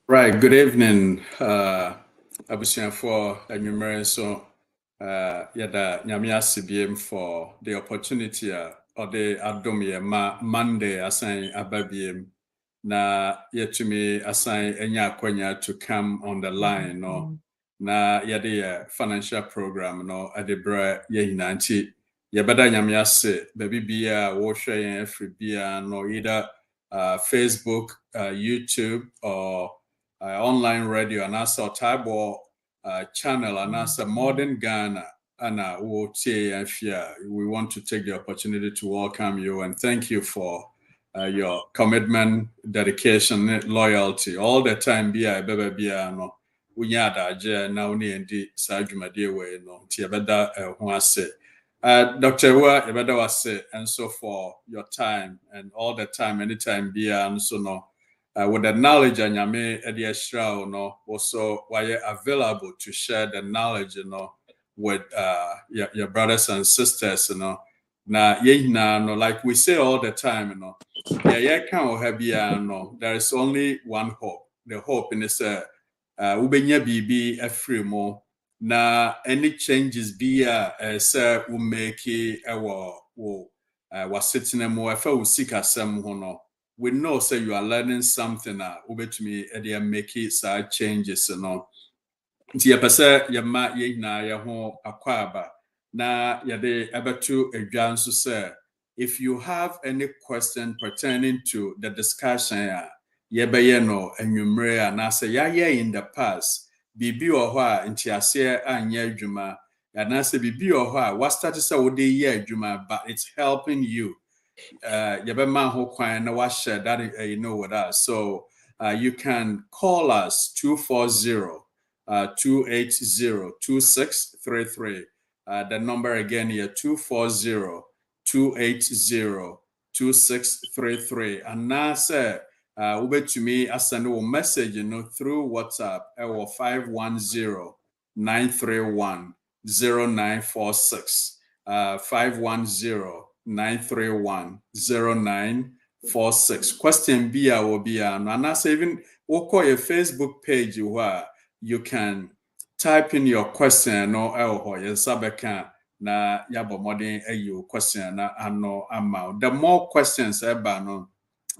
Right. Good evening, for Enumerate. So, yada nyamia CBM for the opportunity or the adomie Monday assign ababiem na yetumi assign enya kwenya to come on the line no na yade financial program no adebra ye hinanti yebada nyamia se baby bia wo hwe yen afri bia no either Facebook, YouTube or online radio and also Taibo channel and also Modern Ghana and we want to take the opportunity to welcome you and thank you for your commitment, dedication, loyalty all the time. No, now ni Dr. Wa Yabedawase, and so for your time and all the time, anytime, and so no. With the knowledge and yame ediashra no also why you available to share the knowledge with your brothers and sisters na no like we say all the time there is only one hope. The hope in this ubenya bibi afri mo na any changes be say we make was sitting more if we seek asem no we know say you are learning something to me make it side changes nti yepese yema yina ye ho akwaba na yade abetu adwa nso say if you have any question pertaining to the discussion yebeye no anwumre na say yaye in the past bibi oho nti ase anya adwuma na say bibi oho what start say wo dey ye adwuma but it's helping you yabema ho kwan na wa share that with us so you can call us 240-280-2633 the number again here 240-280-2633 and now say to me I send a message through WhatsApp 510-931-0946 510-931-0946 question will be and I say even we'll call your Facebook page where you can type in your question or your sabeka na yabo modern you question na ano amount. The more questions no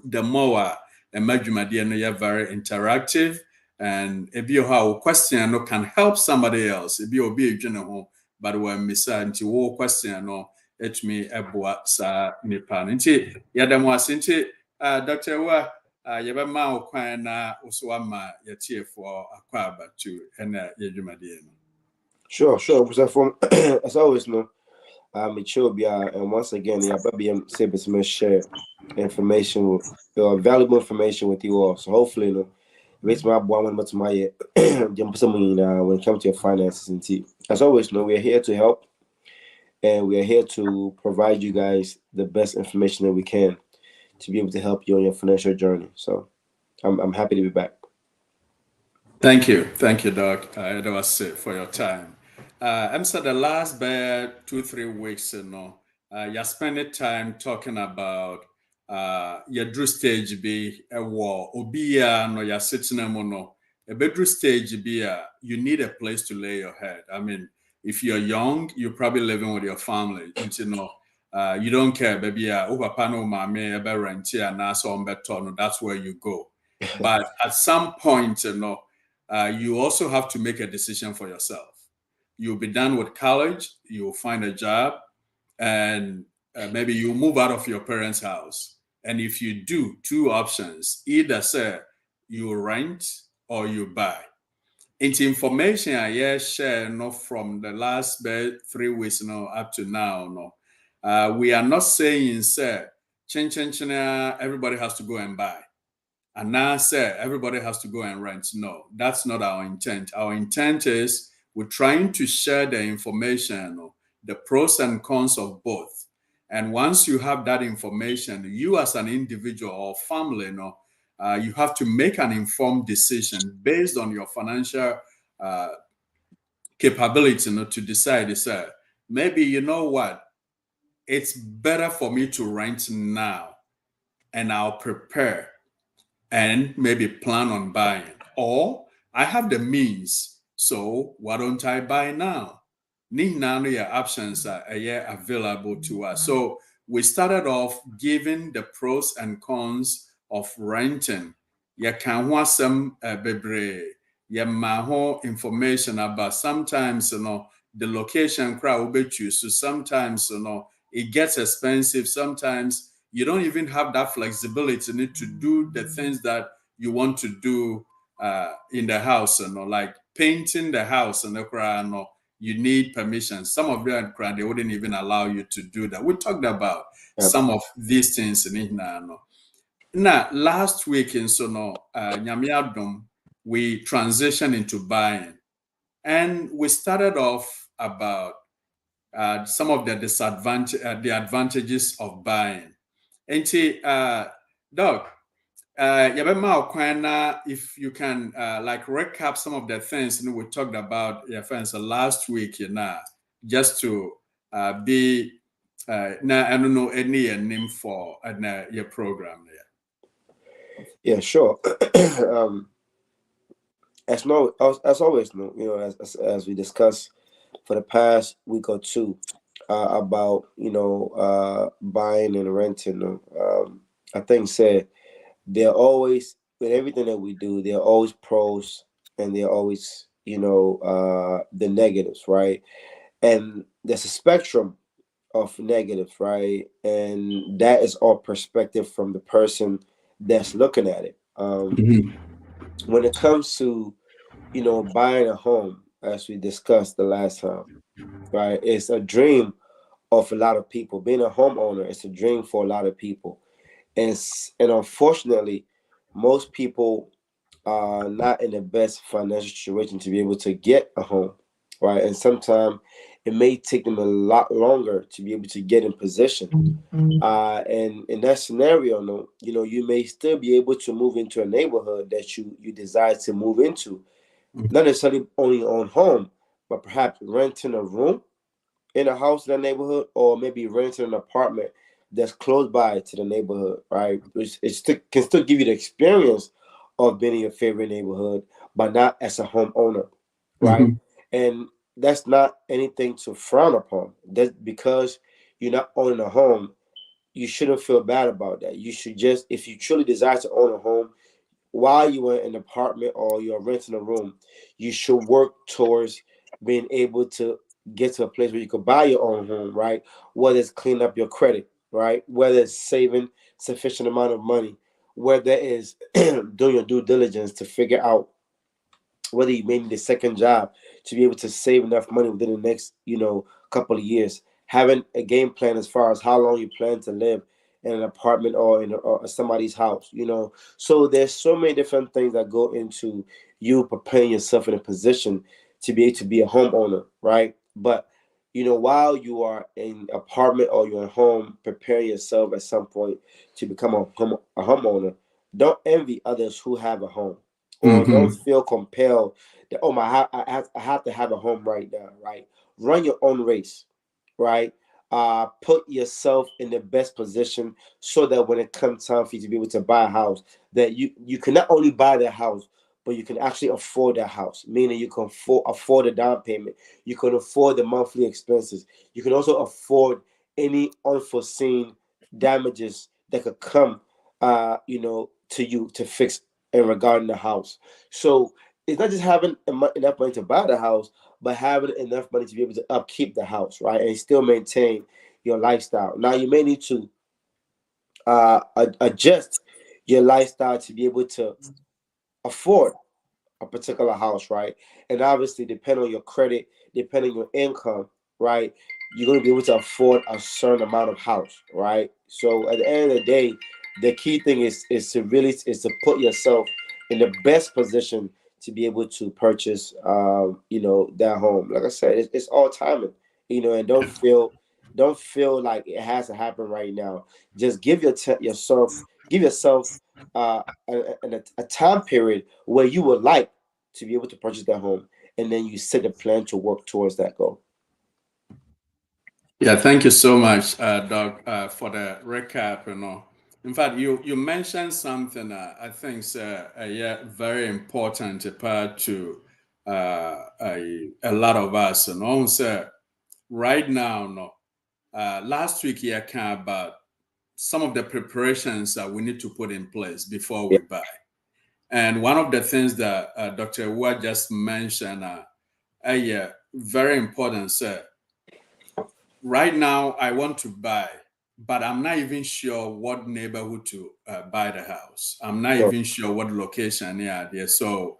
the more emerging no you're very interactive and if you have a question no can help somebody else if you be general but when miss anti question no it me ebwa sa nipan nti yadamo asinti Dr. Wa yebema okwan na oswama yetiefo akwaba to na yedwumade no Sure. As always, no. It should be, and once again, BBM Sabres share information, valuable information with you all. So hopefully, raise my one to my jump something when it comes to your finances and tea. As always, we're here to help, and we are here to provide you guys the best information that we can to be able to help you on your financial journey. So I'm happy to be back. Thank you, Doc. That was it for your time. I'm so the last 2-3 weeks, you spent time talking about your drew stage be a war, obia no your sitting no a bedroom stage be you need a place to lay your head. I mean, if you're young, you're probably living with your family, you don't care, baby. Rent that's where you go. But at some point, you also have to make a decision for yourself. You'll be done with college, you'll find a job, and maybe you move out of your parents' house. And if you do, two options: either say you rent or you buy. It's information I share from the last 3 weeks up to now. We are not saying say everybody has to go and buy. And now say everybody has to go and rent. No, that's not our intent. Our intent is we're trying to share the information, the pros and cons of both. And once you have that information, you as an individual or family, you have to make an informed decision based on your financial capability to decide, maybe you know what, it's better for me to rent now and I'll prepare and maybe plan on buying. or I have the means, so why don't I buy now? None of your options are available to us. So we started off giving the pros and cons of renting. You can want some bebre. You have information about sometimes the location crowd will choose. So sometimes it gets expensive. Sometimes you don't even have that flexibility to do the things that you want to do in the house, like painting the house and the crowd. You need permission. Some of them, they wouldn't even allow you to do that. We talked about some of these things in now. Last week in Nyamiadum, we transitioned into buying, and we started off about some of the the advantages of buying. And Doc, if you can like recap some of the things we talked about last week, just to be I don't know any name for your program there. Yeah, sure. As always, as we discussed for the past week or two about buying and renting. I think said they're always, with everything that we do, there are always pros and there are always the negatives, right? And there's a spectrum of negatives, right? And that is all perspective from the person that's looking at it. When it comes to buying a home, as we discussed the last time, right? It's a dream of a lot of people. Being a homeowner is a dream for a lot of people, and unfortunately, most people are not in the best financial situation to be able to get a home, right? And sometimes it may take them a lot longer to be able to get in position. And in that scenario, no, you may still be able to move into a neighborhood that you desire to move into, not necessarily only own home, but perhaps renting a room in a house in that neighborhood, or maybe renting an apartment that's close by to the neighborhood, right? Which can still give you the experience of being in your favorite neighborhood, but not as a homeowner, right? And that's not anything to frown upon. That's because you're not owning a home. You shouldn't feel bad about that. You should just, if you truly desire to own a home, while you are in an apartment or you're renting a room, you should work towards being able to get to a place where you could buy your own home, right? Whether it's cleaning up your credit, right? Whether it's saving sufficient amount of money, whether it's doing your due diligence to figure out whether you may need a second job to be able to save enough money within the next, couple of years. Having a game plan as far as how long you plan to live in an apartment or in somebody's house, So there's so many different things that go into you preparing yourself in a position to be able to be a homeowner, right? But while you are in apartment or you're in home, prepare yourself at some point to become a homeowner. Don't envy others who have a home, or don't feel compelled that I have to have a home right now, right? Run your own race, right? Put yourself in the best position so that when it comes time for you to be able to buy a house, that you can not only buy that house, but you can actually afford that house. Meaning you can afford the down payment, you can afford the monthly expenses, you can also afford any unforeseen damages that could come, to you to fix in regarding the house. So it's not just having enough money to buy the house, but having enough money to be able to upkeep the house, right, and still maintain your lifestyle. Now you may need to adjust your lifestyle to be able to afford a particular house, right? And obviously, depending on your credit, depending on your income, right, you're going to be able to afford a certain amount of house, right? So at the end of the day, the key thing is to put yourself in the best position to be able to purchase, that home. Like I said, it's all timing, and don't feel like it has to happen right now. Just give yourself a time period where you would like to be able to purchase that home, and then you set a plan to work towards that goal. Yeah, thank you so much, Doug, for the recap. In fact, you mentioned something I think is yeah, very important part to a lot of us. And also, right now, no, last week, yeah, came about some of the preparations that we need to put in place before Yeah, we buy. And one of the things that Dr. Ward just mentioned, yeah, very important, sir. Right now, I want to buy, but I'm not even sure what neighborhood to buy the house. I'm not sure. even sure what location near there. So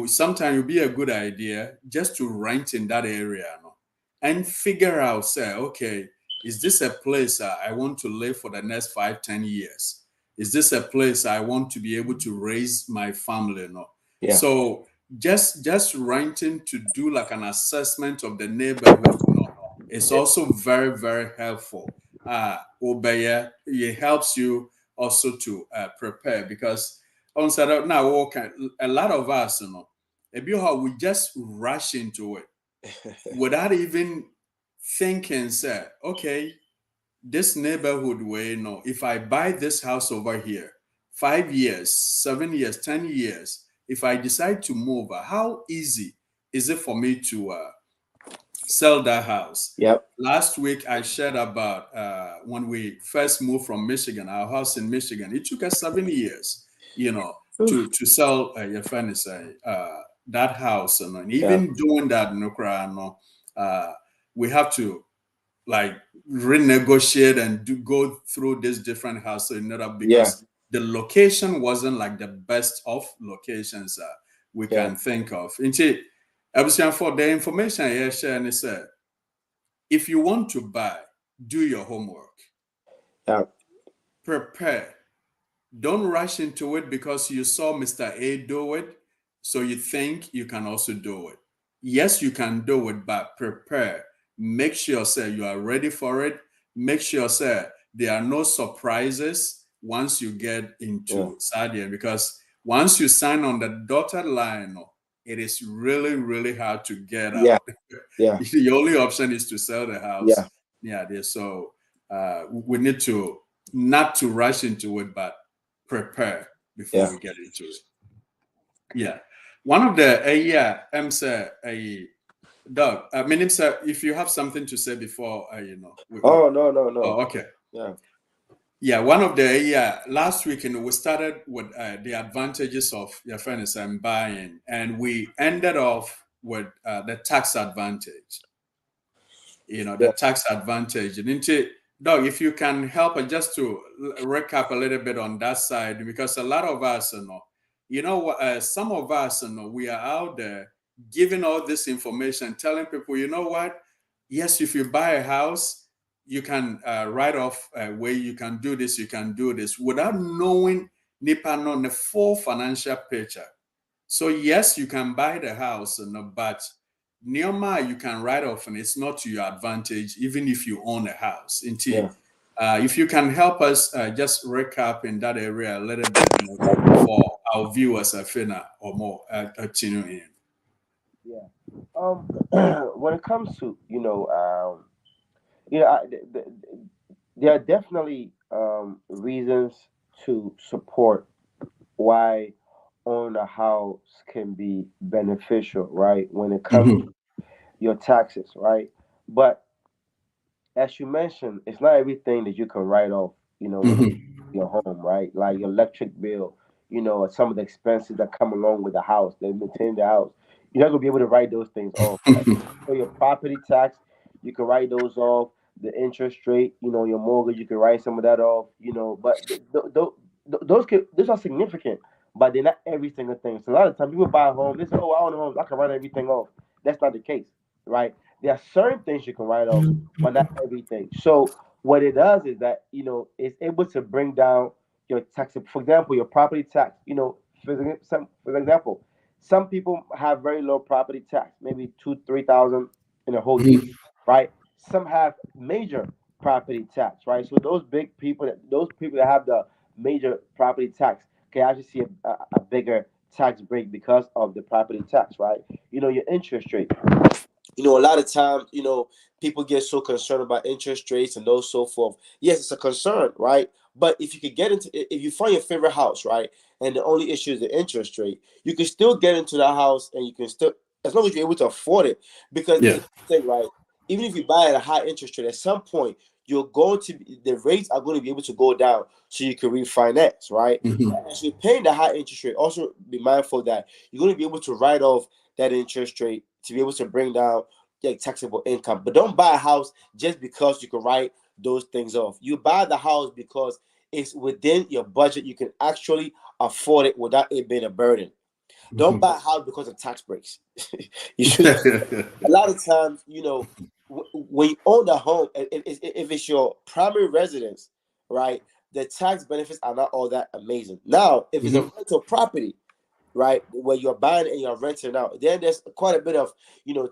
sometimes it will be a good idea just to rent in that area, no? And figure out, say, okay, is this a place I want to live for the next 5, 10 years? Is this a place I want to be able to raise my family? No. Yeah, So just renting to do like an assessment of the neighborhood, no, it's yeah, also very, very helpful. Obey, it helps you also to prepare because on Saturday now, okay, a lot of us, you know, maybe how we just rush into it without even thinking, say, okay, this neighborhood way, you know, if I buy this house over here, 5 years, 7 years, 10 years, if I decide to move, how easy is it for me to sell that house? yep, Last week, I shared about when we first moved from Michigan, our house in Michigan. It took us 7 years, you know, oof, to sell your furniture, that house. And yeah, even doing that, no, we have to like renegotiate and go through these different houses in order yeah, because the location wasn't like the best of locations we yeah, can think of. Indeed, for the information I share, and said, if you want to buy, do your homework, yeah, prepare. Don't rush into it because you saw Mr. A do it, so you think you can also do it. Yes, you can do it, but prepare. Make sure, sir, you are ready for it. Make sure, sir, there are no surprises once you get yeah, into Sadia because once you sign on the dotted line, it is really, really hard to get yeah, out. yeah, The only option is to sell the yeah, house. Yeah, there. So we need to not to rush into it, but prepare before yeah. we get into it. Yeah. One of the yeah, sir, Doug, I mean, sir, if you have something to say before, Oh, no, no, no. oh, okay. Yeah, Yeah, one of the yeah last week, we started with the advantages of your friends and buying, and we ended off with the tax advantage. The yeah, tax advantage. And into Doug, if you can help us just to recap a little bit on that side, because a lot of us, some of us, we are out there giving all this information, telling people, you know what? Yes, if you buy a house, you can write off where you can do this, you can do this, without knowing Nipa on the full financial picture. So yes, you can buy the house, but Neoma you can write off, and it's not to your advantage, even if you own a house. Indeed, yeah. if you can help us just recap in that area a little bit, for our viewers, Afina or more, tune in. Yeah. When it comes to there are definitely reasons to support why owning a house can be beneficial, right? When it comes to Mhm. your taxes, right? But as you mentioned, it's not everything that you can write off, when it Mhm. your home, right? Like your electric bill, or some of the expenses that come along with the house, that maintain the house. You're not gonna be able to write those things off. Right? So your property tax, you can write those off. The interest rate, your mortgage, you can write some of that off. But those are significant, but they're not every single thing. So a lot of times people buy a home, they say, "Oh, I own a home, I can write everything off." That's not the case, right? There are certain things you can write off, but not everything. So what it does is that it's able to bring down your tax. For example, your property tax. For example, some people have very low property tax, maybe 2, 3 thousand in a whole year, Mhm. right? Some have major property tax, right? So those people that have the major property tax can actually see a bigger tax break because of the property tax, right? Your interest rate. A lot of times, people get so concerned about interest rates and those so forth. Yes, it's a concern, right? But if you find your favorite house, right, and the only issue is the interest rate, you can still get into the house, and you can still, as long as you're able to afford it, because Yeah. thing, right, even if you buy at a high interest rate, at some point the rates are going to be able to go down, so you can refinance, right? Mm-hmm. As you're paying the high interest rate, also be mindful that you're going to be able to write off that interest rate to be able to bring down taxable income. But don't buy a house just because you can write those things off. You buy the house because it's within your budget. You can actually afford it without it being a burden. Don't buy a house because of tax breaks. You should. A lot of times, when you own the home, if it's your primary residence, right, the tax benefits are not all that amazing. Now, if it's a rental property, right, where you're buying and you're renting out, then there's quite a bit of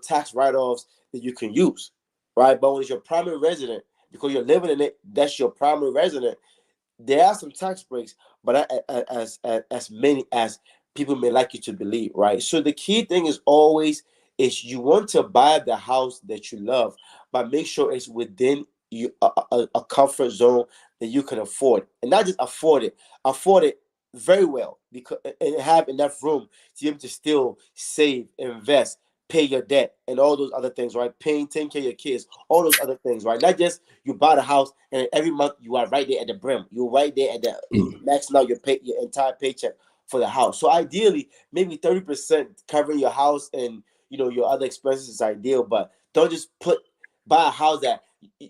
tax write-offs that you can use, right? But when it's your primary resident, because you're living in it, that's your primary resident, there are some tax breaks, but not as many as people may like you to believe, right? So the key thing is always is you want to buy the house that you love, but make sure it's within you a comfort zone that you can afford, and not just afford it very well, because and have enough room to be able to still save, invest, pay your debt, and all those other things, right? Taking care of your kids, all those other things, right? Not just you buy the house and every month you are right there at the brim. You're right there at the maxing out your entire paycheck for the house. So ideally, maybe 30% covering your house and your other expenses is ideal, but don't just buy a house that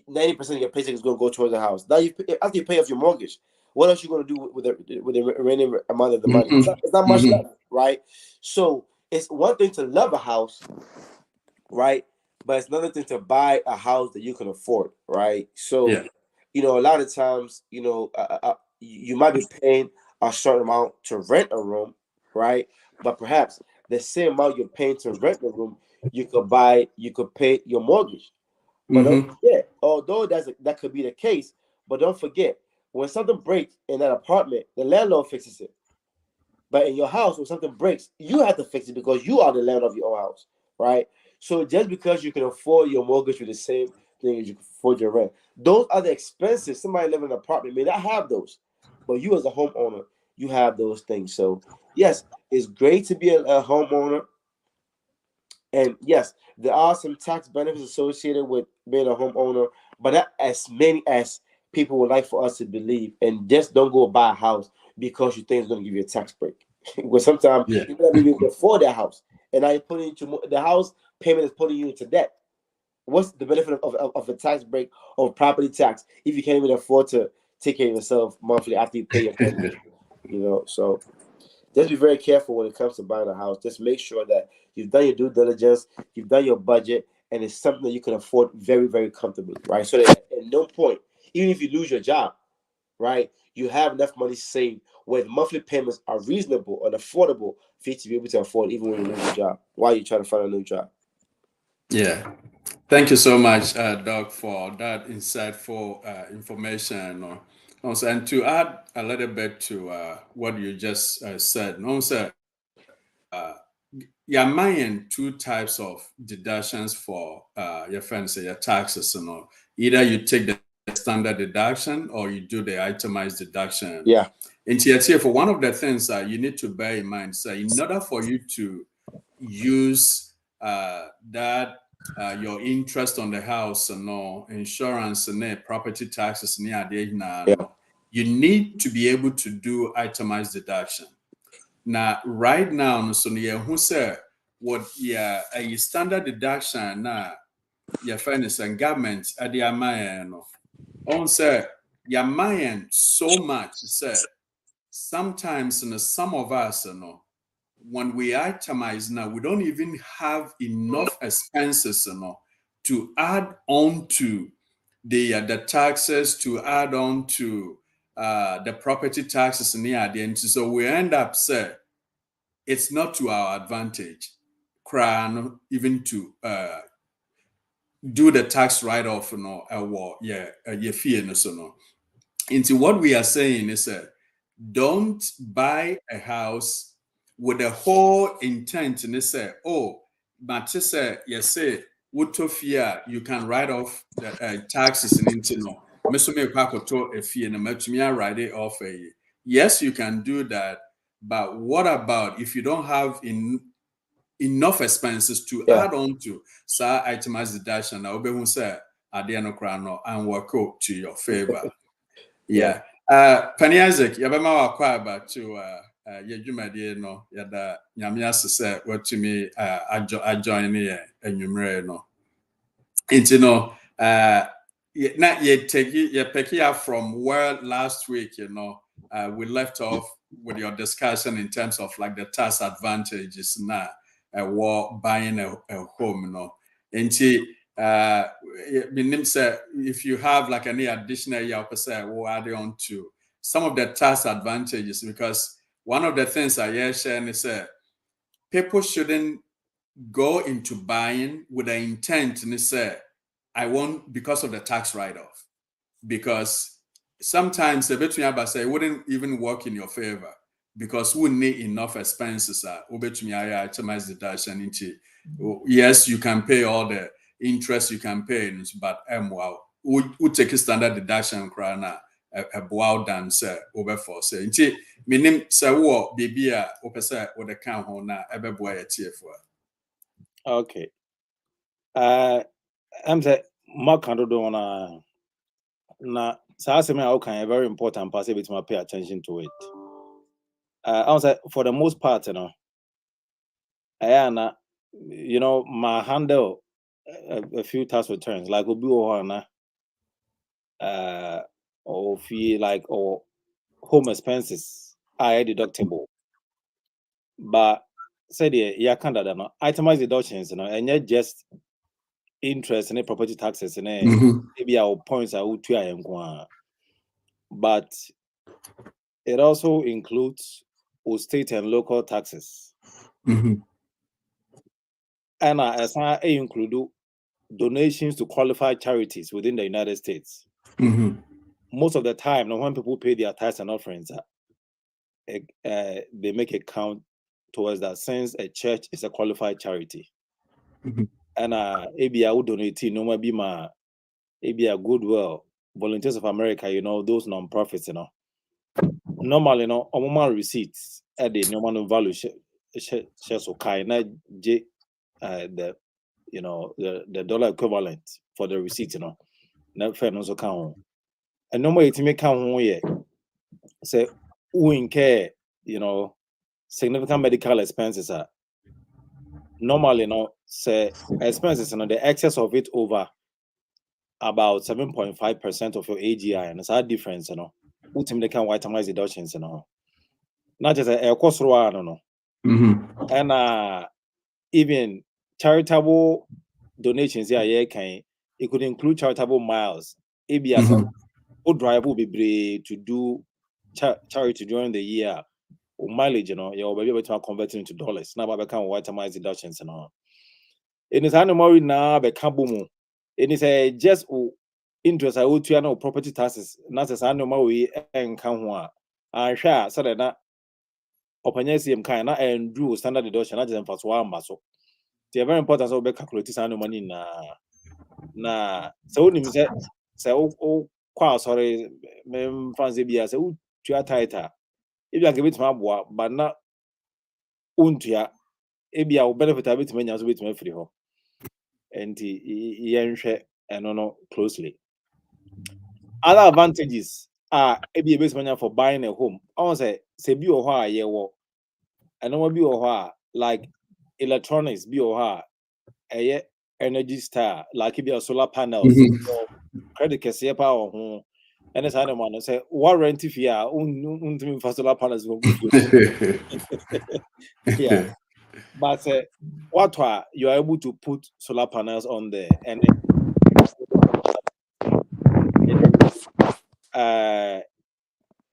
90% of your paycheck is going to go towards the house. Now after you pay off your mortgage, what else you going to do with the remaining amount of the money? It's not much left, right? So it's one thing to love a house, right? But it's another thing to buy a house that you can afford, right? So, Yeah. a lot of times, you might be paying a certain amount to rent a room, right? But perhaps the same amount you're paying to rent the room, you could pay your mortgage. But don't forget, although that could be the case, but don't forget, when something breaks in that apartment, the landlord fixes it. But in your house, when something breaks, you have to fix it because you are the landlord of your own house, right? So just because you can afford your mortgage with the same thing as you can afford your rent, those other expenses, somebody living in an apartment may not have those, but you as a homeowner, you have those things. So yes, it's great to be a homeowner, and yes, there are some tax benefits associated with being a homeowner, but not as many as people would like for us to believe. And just don't go buy a house because you think it's going to give you a tax break. Because sometimes Yeah. you never even afford that house, and now you're putting the house payment is putting you into debt. What's the benefit of a tax break or property tax if you can't even afford to take care of yourself monthly after you pay your mortgage? So just be very careful when it comes to buying a house. Just make sure that you've done your due diligence, you've done your budget, and it's something that you can afford very, very comfortably, right? So that at no point, even if you lose your job, right, you have enough money saved where the monthly payments are reasonable and affordable for you to be able to afford even when you lose your job while you're trying to find a new job. Yeah. Thank you so much, Doug, for that insightful information. Also, and to add a little bit to what you just said, also, you're making two types of deductions for your friends, your taxes. Either you take the standard deduction or you do the itemized deduction. Yeah. And here, for one of the things you need to bear in mind, so in order for you to use that your interest on the house insurance and property taxes you need to be able to do itemized deduction. Now, right now, so who say what a standard deduction na your finance and government at the Amayan on say your mind so much say sometimes some of us when we itemize now, we don't even have enough expenses to add on to the taxes, to add on to the property taxes in the end. So we end up say it's not to our advantage, even to do the tax write-off, your fee, Into what we are saying is don't buy a house with the whole intent and they say, oh, but say, yes, say, Wotofia, you can write off the taxes in Intino. Mesome Pakoto a fee and a Matumia write it off a year. Yes, you can do that, but what about if you don't have enough expenses to add on to itemized deduction? Now, Obe say Adiano Crano and work out to your favor. Yeah. Penny Isaac, Yabama Wakwaba to Yajumadi no, Yada Yamias said what to me, I join here and you no. And not yet take it, pick it up from where last week, we left off with your discussion in terms of like the tax advantages now, war buying a home, And if you have like any additional year, we'll add on to some of the tax advantages, because one of the things I share is people shouldn't go into buying with the intent and say, I want because of the tax write-off, because sometimes the between say it wouldn't even work in your favor because we need enough expenses. Itemize deduction into yes, you can pay all the interest you can pay, but we take a standard deduction crana a wow done say over for say into minim say what baby or the count on a boy at TF. Okay. I'm saying Mark Candodo on na Sasame Okan a very important part of it to pay attention to it. I was like, for the most part, my handle a few tax returns like Obi or fee like or home expenses are deductible. But said no itemized deductions, and yet just interest in property taxes maybe our points are but it also includes state and local taxes. And as I include donations to qualified charities within the United States. Most of the time, when people pay their tithes and offerings, they make a count towards that, since a church is a qualified charity. And maybe I would donate maybe a Goodwill, Volunteers of America, those non-profits, normally, normal receipts at the normal value shares okay, not the dollar equivalent for the receipt, not fair also count. And normally it may count here. Say who incur, significant medical expenses are normally say expenses the excess of it over about 7.5% of your AGI, and it's a difference, ultimately can itemize deductions, not just a cost and even charitable donations it could include charitable miles. ABS drive will be to do charity during the year. Or mileage, you'll be able to convert it into dollars. Now, I can itemize deductions and all. It is animal now, but kabumu. It is a just interest I would to property taxes, not as animal we and can and share so that opinion kind and do standard deduction, not just for one muscle. They are very important so be calculate animal money na so you say quite sorry, fancy be as to your title. If you give it my boy, but not untia, if you benefit a bit many as with me free home. And and closely. Other advantages are a base manager for buying a home. I want to say be or why ye walk. I know be or why like electronics be or why a energy star like if you solar panels or credit case power home. And as I don't say what rent if you are for solar panels will yeah. But what you are able to put solar panels on there and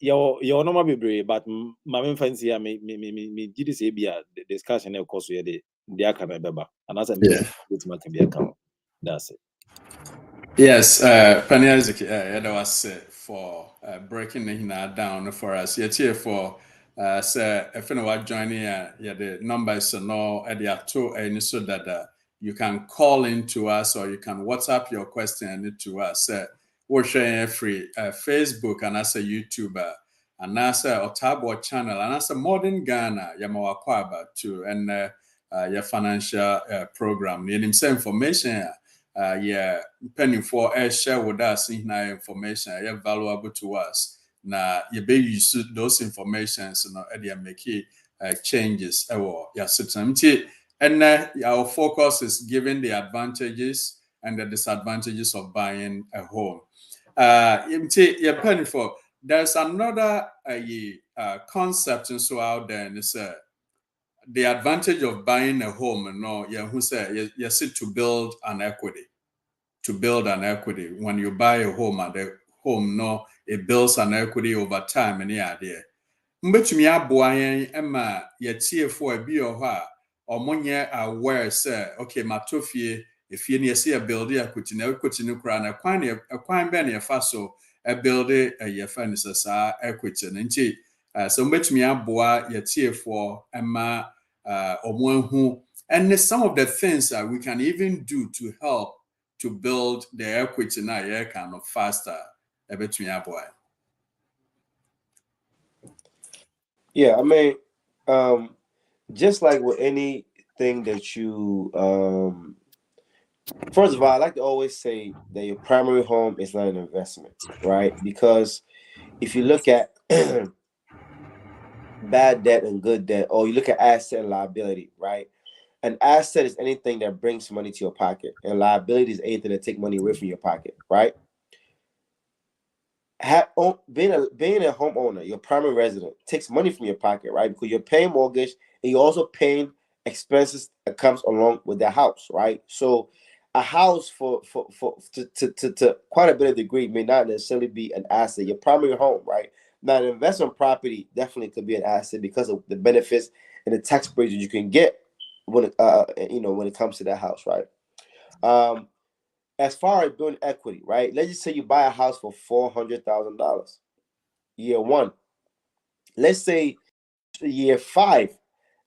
your normal be brave, but my main fancy me did this be a discussion of course we the account member and as can be account. That's it. Yes, Penny Isaac, that was for breaking it down for us. Yet here for say if you know what joining the numbers no at the two and so that you can call in to us or you can WhatsApp your question to us. We're sharing free Facebook and as a YouTuber and as a Otago channel and as a Modern Ghana Yamawakwaba too and your financial program. Need some information. Yeah, penny for share with us in information. Yeah, valuable to us. Now you be use those informations. Make it changes. Yeah, system. And our focus is giving the advantages and the disadvantages of buying a home. Yeah, penny for. There's another concept and so out there, and it's the advantage of buying a home. Who say you sit to build an equity. To build an equity, when you buy a home, and the home, it builds an equity over time. Any idea? Mbetumi aboa yen ema yetiefo abi oha omonye aware say okay matofie efie ne yesi build equity na equity no kra na kwan be na yefa so build yefa ne sa equity nti so mbetumi aboa yetiefo ema omonhu and some of the things that we can even do to help to build the equity na ye kind of faster ebetumi aboa. Yeah, I mean, just like with anything that you, first of all, I like to always say that your primary home is not an investment, right? Because if you look at bad debt and good debt, or you look at asset and liability, right? An asset is anything that brings money to your pocket, and liability is anything that take money away from your pocket, right? Being a homeowner, your primary resident, takes money from your pocket, right? Because you're paying mortgage and you're also paying expenses that comes along with the house, right? So a house to quite a bit of degree may not necessarily be an asset. Your primary home, right? Now, an investment property definitely could be an asset because of the benefits and the tax breaks that you can get when it comes to that house, right? As far as building equity, right? Let's just say you buy a house for $400,000 year one. Let's say year 5,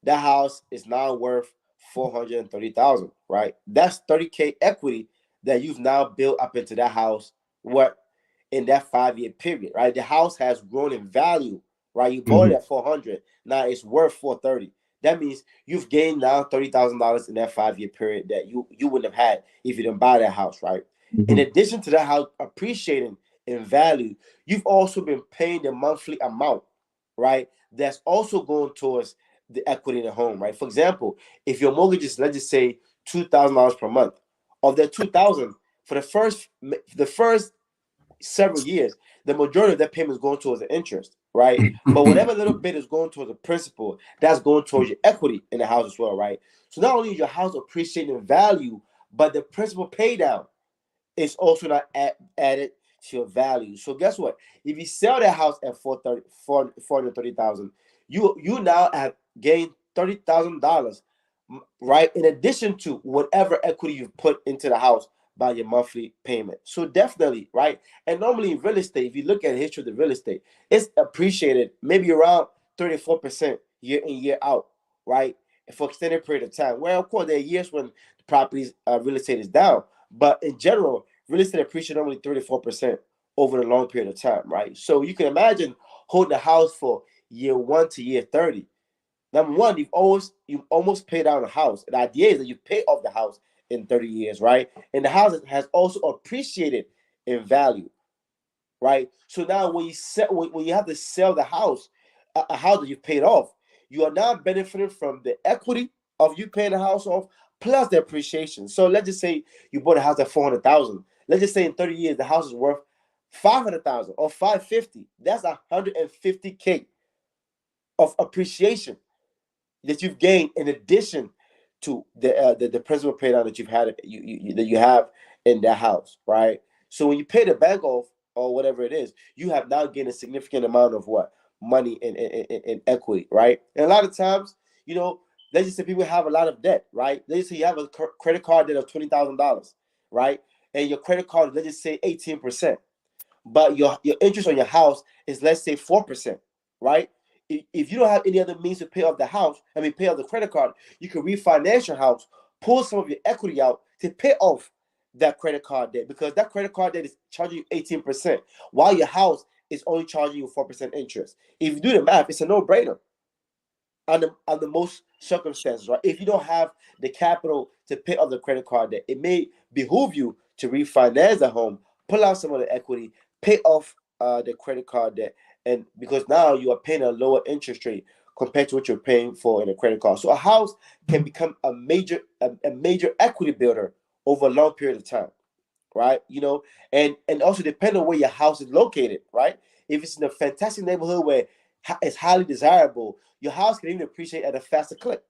that house is now worth $430,000, right? That's $30K equity that you've now built up into that house. What in that 5-year period, right? The house has grown in value, right? You bought it at $400, now it's worth $430. That means you've gained now $30,000 in that 5-year period that you wouldn't have had if you didn't buy that house, right? In addition to that house appreciating in value, you've also been paying the monthly amount, right? That's also going towards the equity in the home, right? For example, if your mortgage is, let's just say, $2,000 per month, of that $2,000 for the first several years, the majority of that payment is going towards the interest, right? But whatever little bit is going towards the principal, that's going towards your equity in the house as well, right? So not only is your house appreciating in value, but the principal pay down is also not added to your value. So guess what? If you sell that house at $430,000, you now have gained $30,000, right? In addition to whatever equity you've put into the house by your monthly payment. So definitely, right? And normally in real estate, if you look at the history of the real estate, it's appreciated maybe around 34% year in, year out, right? For extended period of time. Well, of course, there are years when the properties real estate is down, but in general, real estate appreciates normally 34% over the long period of time, right? So you can imagine holding a house for year 1 to year 30. Number one, you've almost paid down the house. The idea is that you pay off the house in 30 years, right? And the house has also appreciated in value, right? So now when you have to sell the house, a house that you've paid off, you are now benefiting from the equity of you paying the house off plus the appreciation. So let's just say you bought a house at $400,000. Let's just say in 30 years the house is worth $500,000 or $550,000. That's $150K of appreciation that you've gained in addition to the principal pay down that you've had that you have in that house, right? So when you pay the bank off or whatever it is, you have now gained a significant amount of what money in equity, right? And a lot of times, let's just say people have a lot of debt, right? Let's just say you have a credit card debt of $20,000, right? And your credit card, let's just say 18%, but your interest on your house is, let's say, 4%, right? If you don't have any other means to pay off the credit card, you can refinance your house pull some of your equity out to pay off that credit card debt, because that credit card debt is charging you 18%, while your house is only charging you 4% interest. If you do the math, it's a no-brainer under most circumstances, right? If you don't have the capital to pay off the credit card debt, it may behoove you to refinance the home, pull out some of the equity, pay off the credit card debt, and because now you are paying a lower interest rate compared to what you're paying for in a credit card. So a house can become a major equity builder over a long period of time, right? You know, and also depending on where your house is located, right? If it's in a fantastic neighborhood where it's highly desirable, your house can even appreciate at a faster clip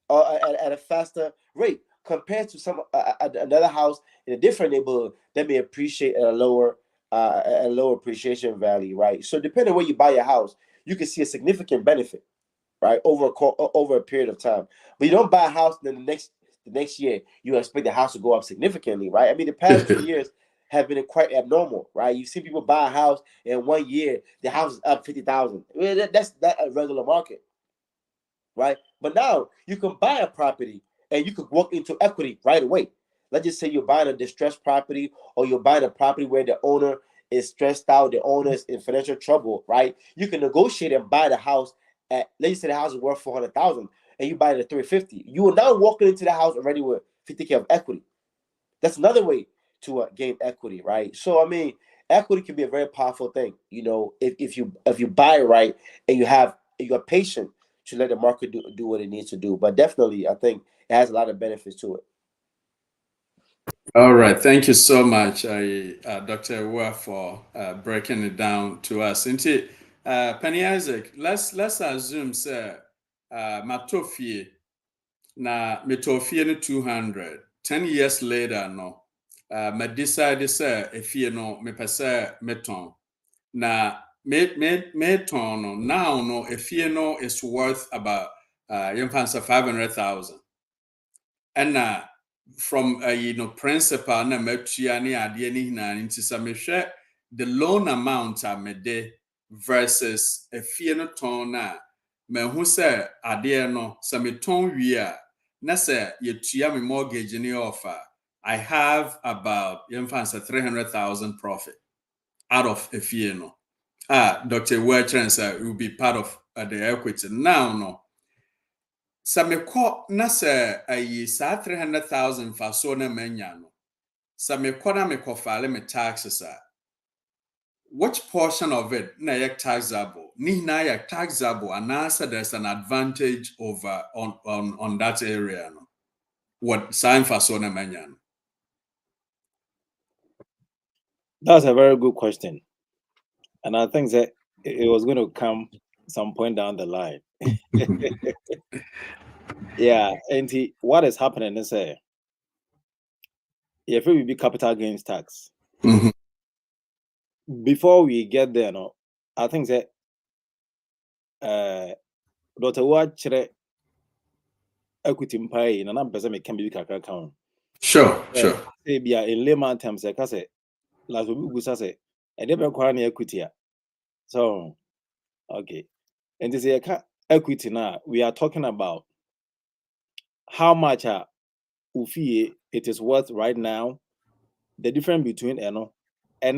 or at a faster rate compared to some another house in a different neighborhood that may appreciate at a lower appreciation value, right? So depending on where you buy your house, you can see a significant benefit, right, over a period of time. But you don't buy a house, then the next year you expect the house to go up significantly, right? I mean, the past 2 years have been quite abnormal, right? You see people buy a house in 1 year, the house is up 50,000. That's a regular market, right? But now you can buy a property and you could walk into equity right away. Let's just say you're buying a distressed property, or you're buying a property where the owner is stressed out, the owner is in financial trouble, right? You can negotiate and buy the house at, let's say the house is worth 400,000 and you buy it at 350. You are now walking into the house already with 50K of equity. That's another way to gain equity, right? So I mean, equity can be a very powerful thing, you know, if you buy it right and you're patient to let the market do what it needs to do. But definitely, I think it has a lot of benefits to it. All right, thank you so much, Dr. Ewua, for breaking it down to us. Indeed, Penny Isaac, let's assume, sir, matofie na metofie no 200. 10 years later, no, me decide say efie no me pese meton. Na meton no now no efie no is worth about 500,000. And from principal na matua ne ade ne hinaan nti sa mehwɛ the loan amount a mede versus efie no ton na mahu sɛ ade no sa meton wie a na sɛ yetua me mortgage ne offer, I have about 300,000 profit out of efie no. Dr. Wertrens will be part of the equity now no. Sa me kɔ na sɛ ayi saa 300,000 fa so na manya no. Sa me kɔ na me kɔ file me taxes a. Which portion of it na yɛ taxable? Ni na yɛ taxable anaasɛ there's an advantage over on that area no. What sa fa so na manya no. That's a very good question. And I think that it was going to come some point down the line. Yeah, and what is happening is if we be capital gains tax. Mm-hmm. Before we get there, no, I think that Dr. Wachere equity pay in an person can be account. Sure. Maybe in layman terms, I say last week we say I never acquire any equity. So okay, and this is equity now. We are talking about how much Ufie it is worth right now. The difference between and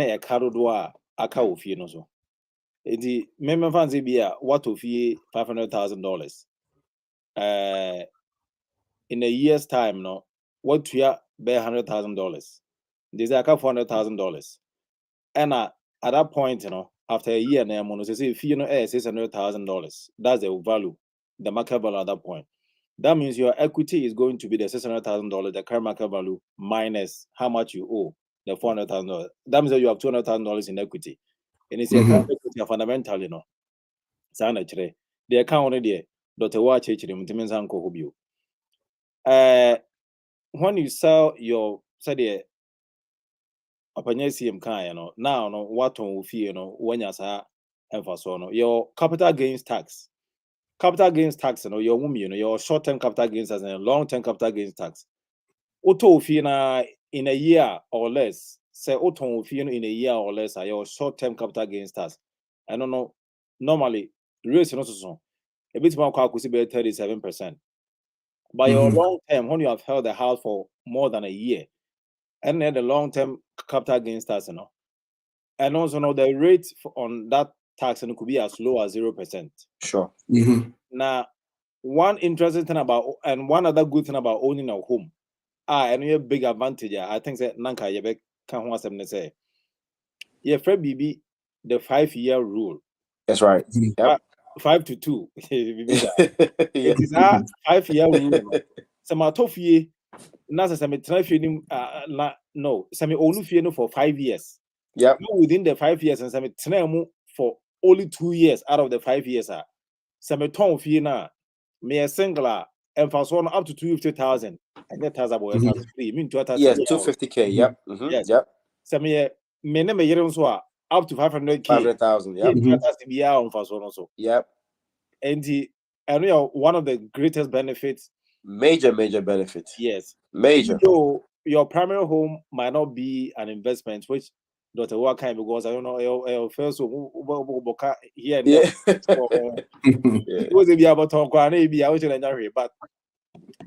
a carodoa aka Ufie no so. The member fans be what Ufie $500,000. In a year's time, no, what we are bear $100,000. This is $400,000. And at that point, after a year, now, say if you $600,000, that's the value, the market value at that point. That means your equity is going to be the $600,000, the current market value minus how much you owe, the $400,000. That means that you have $200,000 in equity. And it's a equity fundamental, the account there, Dr. Watch when you sell your say now what on fee when you say your capital gains tax your woman your short-term capital gains and long-term capital gains tax auto fee in a year or less say auto fee in a year or less your short-term capital gains tax. I don't know, normally rates so a bit more 37%. By your long term, when you have held the house for more than a year, and then the long term capital gains tax, and also the rate on that tax could be as low as 0%. Sure. Now, one interesting thing about and one other good thing about owning a home, and a big advantage, I think that Nanka Yebek can want to say, yeah, Fred BB, the 5-year rule. That's right. Yep. 5 to 2. It is a 5-year rule. Some are tough year. Nasa some no, some only for 5 years. Yep. Within the 5 years, and some for only 2 years out of the 5 years. Some ton fee na me a singular and for one up to 250,000. And that has about free. Mean 2,000. Yes, 250K. Yep. Yes. Yep. Some me name a year so up to 500K. 500,000. Yep. Yep. And one of the greatest benefits. Major benefits. Yes. Major. So your primary home might not be an investment, which Dr. Wakai, because I don't know first here and there. It was about talk but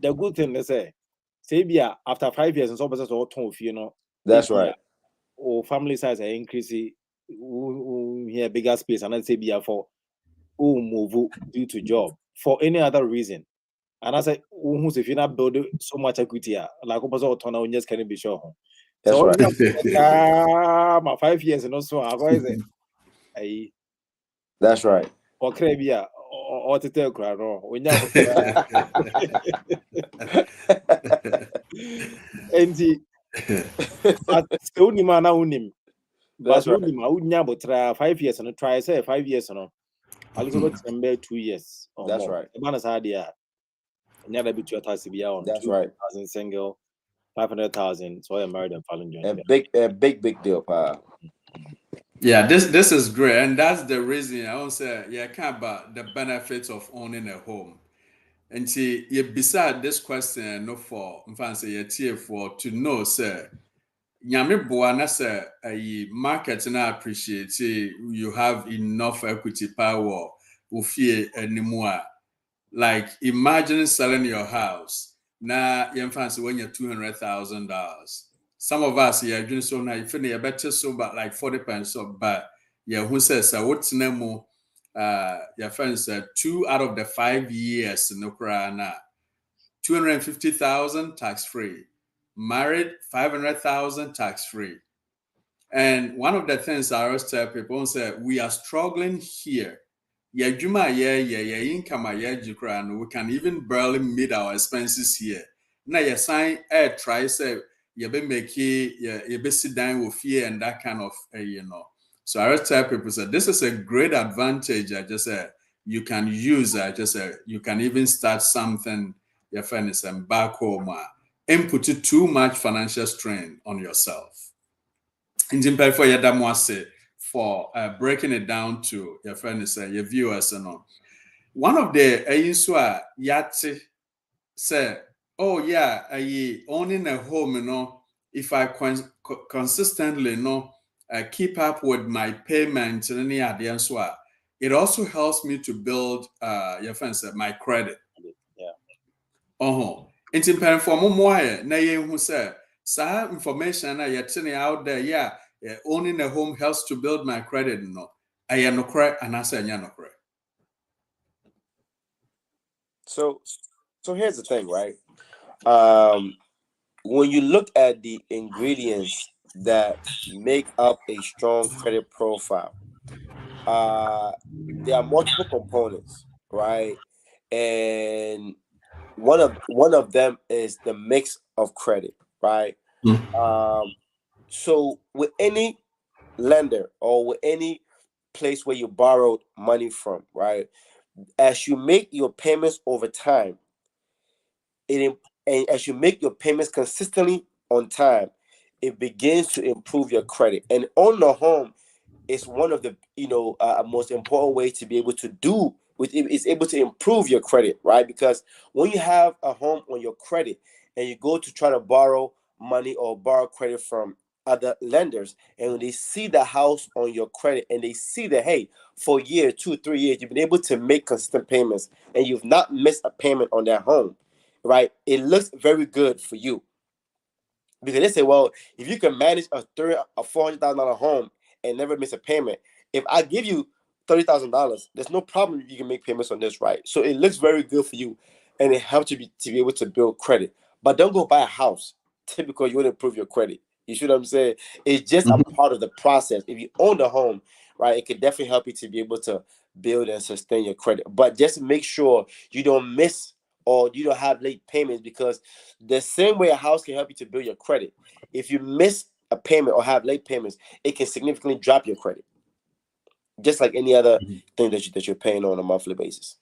the good thing they say after 5 years and so that's right. Or family size are increasing here bigger space and let's say for move due to job for any other reason. And I say, if you're not building so much equity, like just can be sure. That's so, right. My 5 years and also I that's right. Or Crabia or to tell Crano. When only man own that's right. But 5 years and try say 5 years or no. I'll go 2 years. That's right. The man is hard never be to on. That's right. Single 500,000. So I married and fallen joint. A big deal, pal. Yeah, this is great, and that's the reason I want to say can't about the benefits of owning a home. And see, beside this question, no for fancy for to know, sir. Nyame boana say a market na appreciate you have enough equity power ufie anymore. Like imagine selling your house. Na fancy when you're $200,000. Some of us doing so now you feel better so but like 40% but who says what's nemo your friends 2 out of the 5 years no krana 250,000 tax free. Married 500,000 tax free. And one of the things I always tell people say we are struggling here. Income we can even barely meet our expenses here. Now you sign try say you be make you be sit down with fear and that kind of So I always tell people say this is a great advantage. I just say you can use. I just say you can even start something. Your friend is back home. Input too much financial strain on yourself. In for your for breaking it down to your friend is your viewers and one of the yati say, oh yeah, owning a home, if I consistently keep up with my payments and any idea, it also helps me to build your friend said my credit. Yeah. It's important for more na who say sa information na out there owning a home helps to build my credit I am no correct and I say no correct. So here's the thing, right? When you look at the ingredients that make up a strong credit profile, there are multiple components, right? And one of them is the mix of credit, right? So with any lender or with any place where you borrowed money from, right? As you make your payments over time, and as you make your payments consistently on time, it begins to improve your credit. And owning a home is one of the most important ways to be able to do with it. Is able to improve your credit, right? Because when you have a home on your credit and you go to try to borrow money or borrow credit from other lenders, and when they see the house on your credit and they see that, hey, for a year, 2, 3 years, you've been able to make consistent payments and you've not missed a payment on that home, right, it looks very good for you. Because they say, well, if you can manage a $400,000 home and never miss a payment, if I give you $30,000, there's no problem if you can make payments on this, right? So it looks very good for you, and it helps you to be able to build credit. But don't go buy a house typically you want to improve your credit. You see what I'm saying? It's just a part of the process. If you own the home, right, it can definitely help you to be able to build and sustain your credit. But just make sure you don't miss or you don't have late payments, because the same way a house can help you to build your credit, if you miss a payment or have late payments, it can significantly drop your credit, just like any other thing that you're paying on a monthly basis.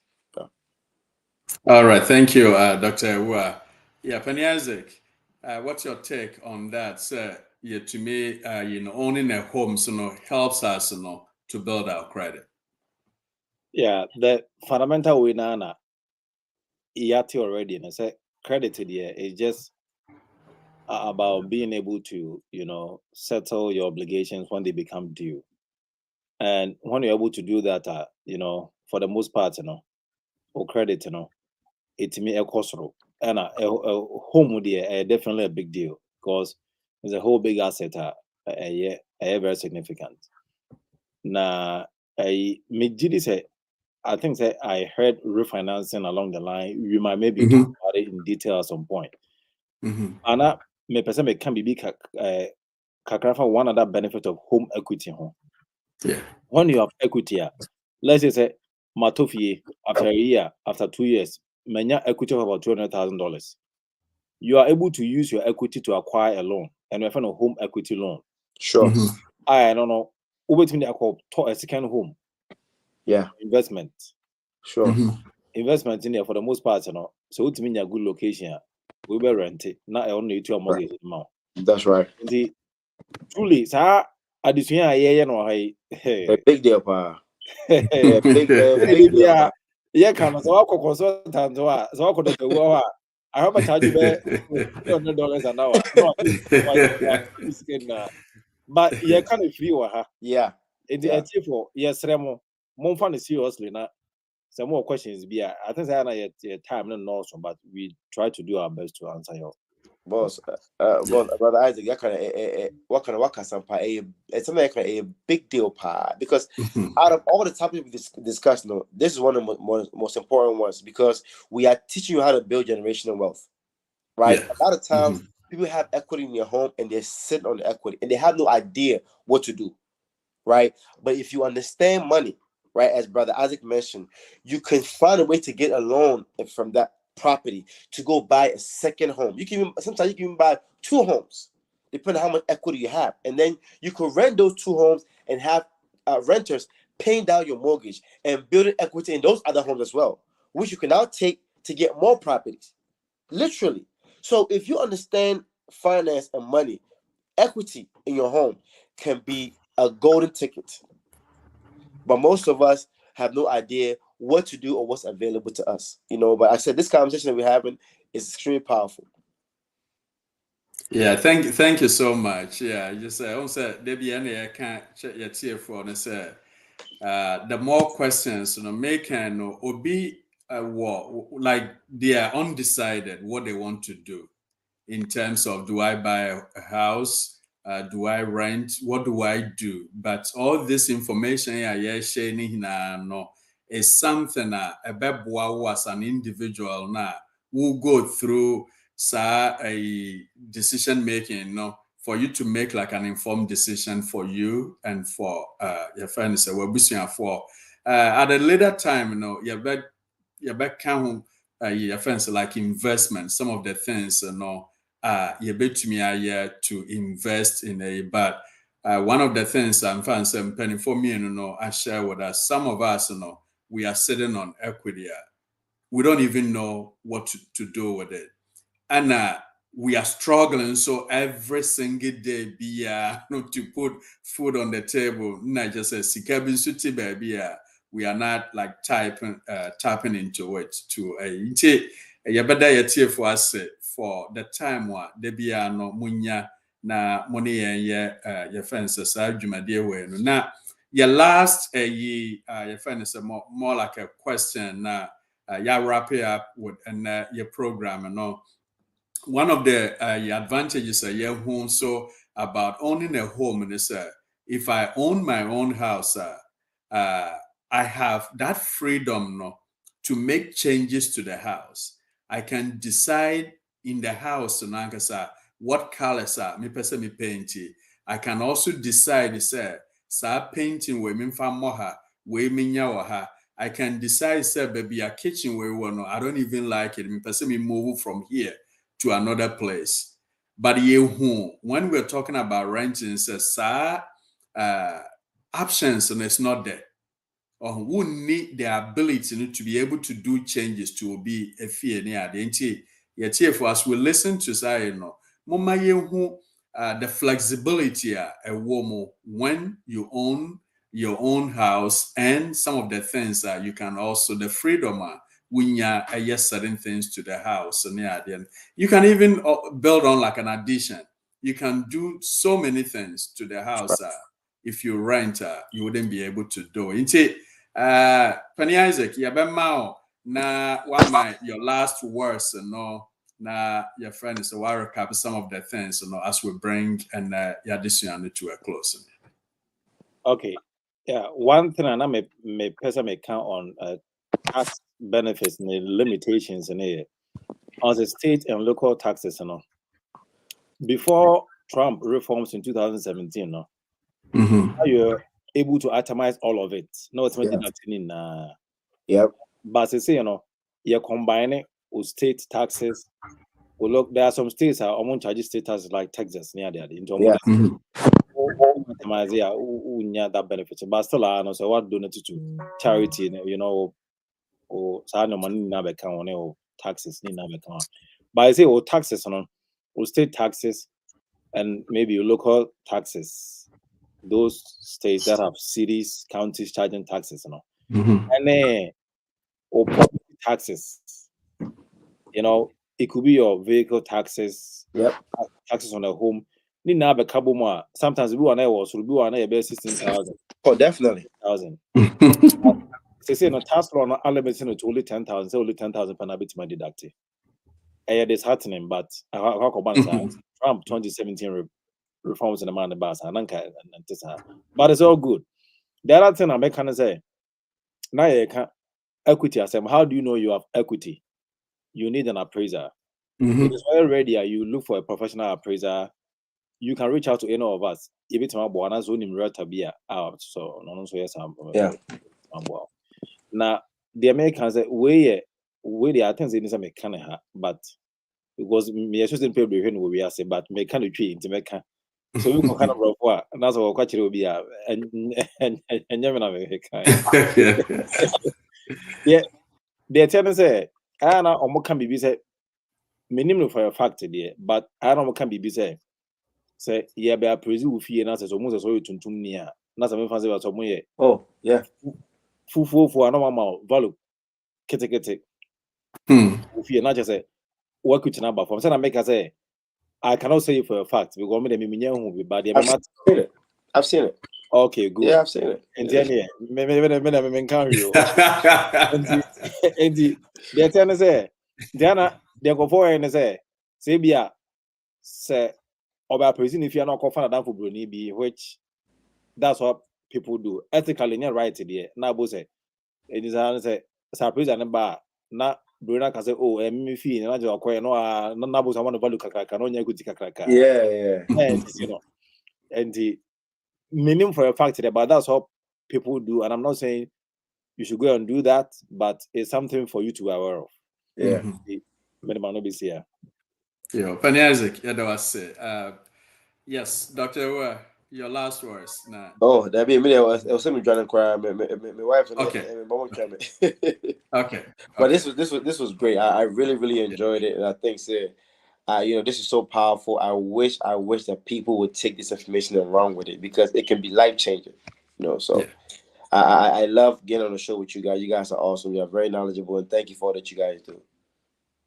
All right, thank you, Dr. Ewua. Yeah, Penny Isaac, what's your take on that? So, yeah, to me, owning a home, helps us, to build our credit. Yeah, the fundamental way now, IATI already, and I said credit here is just about being able to, settle your obligations when they become due. And when you're able to do that, for the most part, or credit, it may a cost. And a home there definitely a big deal, because it's a whole big asset, very significant. Now, I think that I heard refinancing along the line. We might maybe talk about it in detail at some point. And me person me can be kakrafa one other benefit of home equity. Yeah. When you have equity, let's say Matofie after a year, after 2 years, many equity of about $200,000. You are able to use your equity to acquire a loan, and we find a home equity loan. Sure. I don't know. Over to me, I call a second home. Yeah. Investment. Sure. Investment in there for the most part, so it means a good location. We will rent it. Not only to a mortgage amount. That's right. Truly, sir, addition, a big deal, pa. Big deal. Yeah, come so I consultant. So I could go. I have a charge of $200 an hour. No, but you kind of free, yeah. It's for yes, Remo. More fun seriously now. Some more questions be. I think I have time and also, but we try to do our best to answer your. Boss, Brother Isaac, what kind of work some it's something like a big deal, pa. Because out of all the topics we discussed, this is one of the most important ones, because we are teaching you how to build generational wealth, right? Yeah. A lot of times, people have equity in your home and they sit on the equity and they have no idea what to do, right? But if you understand money, right, as Brother Isaac mentioned, you can find a way to get a loan from that property to go buy a second home. Sometimes you can even buy 2 homes, depending on how much equity you have, and then you can rent those 2 homes and have renters paying down your mortgage and building equity in those other homes as well, which you can now take to get more properties, literally. So if you understand finance and money, equity in your home can be a golden ticket. But most of us have no idea what to do or what's available to us, But I said this conversation that we're having is extremely powerful. Yeah, thank you so much. Yeah, you say also I can't check your tear for and say the more questions making or be like they are undecided what they want to do in terms of, do I buy a house? Do I rent? What do I do? But all this information sharing is something that as an individual now will go through a decision making, for you to make like an informed decision for you and for your friends. For at a later time, you bet count your friends like investment. Some of the things, you bet me to invest in a, but one of the things I'm finding penny for me, I share with us. Some of us, we are sitting on equity. We don't even know what to do with it, and we are struggling. So every single day, be to put food on the table. Not just a sikabin suti baby. We are not like tapping into it to a for us for the time they be no munya na money your friends now your last your friends more like a question yeah, wrap it up with your program and all. One of the advantages yeah, home so about owning a home is if I own my own house, I have that freedom no, to make changes to the house. I can decide in the house what colors are me person me painting. I can also decide say painting we me moha we me ha. I can decide say baby a kitchen we no I don't even like it. Me person me move from here to another place. But when we're talking about renting, says options and it's not there. Or who need the ability to be able to do changes to be a fear near the yet for us we listen to say mama the flexibility a woman when you own your own house and some of the things that you can also the freedom when you certain things to the house and you can even build on like an addition. You can do so many things to the house if you rent you wouldn't be able to do it. Penny Isaac, yabemao na one your last words and no na your friend is a recap some of the things as we bring and your addition to a close. Okay. Yeah, one thing I may person may count on tax benefits and the limitations in it on the state and local taxes and all. Before Trump reforms in 2017, now you're able to itemize all of it. No, it's not in Yep. But they say, you combine it with state taxes. Well, look, there are some states that are charge state taxes like Texas near there. That benefit, but still, I know so what donated to charity, or no money never account or taxes never account. But I say, taxes, or state taxes, and maybe local taxes. Those states that have cities, counties charging taxes, and then or property taxes. It could be your vehicle taxes, taxes on the home. Sometimes we want to 16,000. Oh, definitely. They say no tax law no element to only 10,000. Say only 10,000 per bit my deductive. It's happening, but Trump 2017 reforms in the man the bus but it's all good. The other thing I can say now you can equity assessment. How do you know you have equity? You need an appraiser. It's already you look for a professional appraiser. You can reach out to any of us. If it's my boy, so no, so yes, now the Americans say way the attempts in some kind but because me assistant people when we are say but me kind of tree into America. So we can kind of rough and that's what will be and yeah, the attorney say I know can be say minimum for a fact there, but I don't can be busy. Say yeah, be a presume fee and so almost so to near. Not some fancy about some way. Oh, yeah. Full for normal value. Kete. Fee not just say work with number from I make say I cannot say it for a fact because me will be bad. I've seen it. Okay, good. Yeah, I've seen it. And then me carry you. And the attorney say Diana they go for and say bia say about president if you're not confident that for Bruni be which that's what people do ethically you're right there now both say it is say surprise and bar na Bruna can say oh me fee na jo akwa no na both want to value kakraka no nya kuti kakraka yeah and the meaning for a fact there but that's what people do and I'm not saying you should go and do that but it's something for you to be aware of. Minimum no be here. Yeah, Penny Isaac, that was yes, Dr. Your last words now. Oh, that be me. I was me trying to cry. My wife and my mom trying to. Okay. But this was great. I really enjoyed it, and I think this is so powerful. I wish that people would take this information and run with it because it can be life changing. So yeah. I love getting on the show with you guys. You guys are awesome. You're very knowledgeable, and thank you for all that you guys do.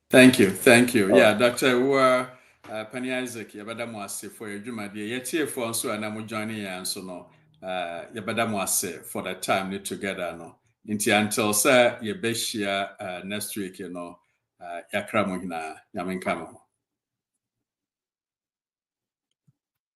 Thank you. Yeah, Dr. Penny Isaac, yabada mo ase for your dwumade. Yetie for nso ana mo join yan so no. Yabada mo ase for the time we together no. until say ye beshia next week, yakra mo hina, nyamenka mo.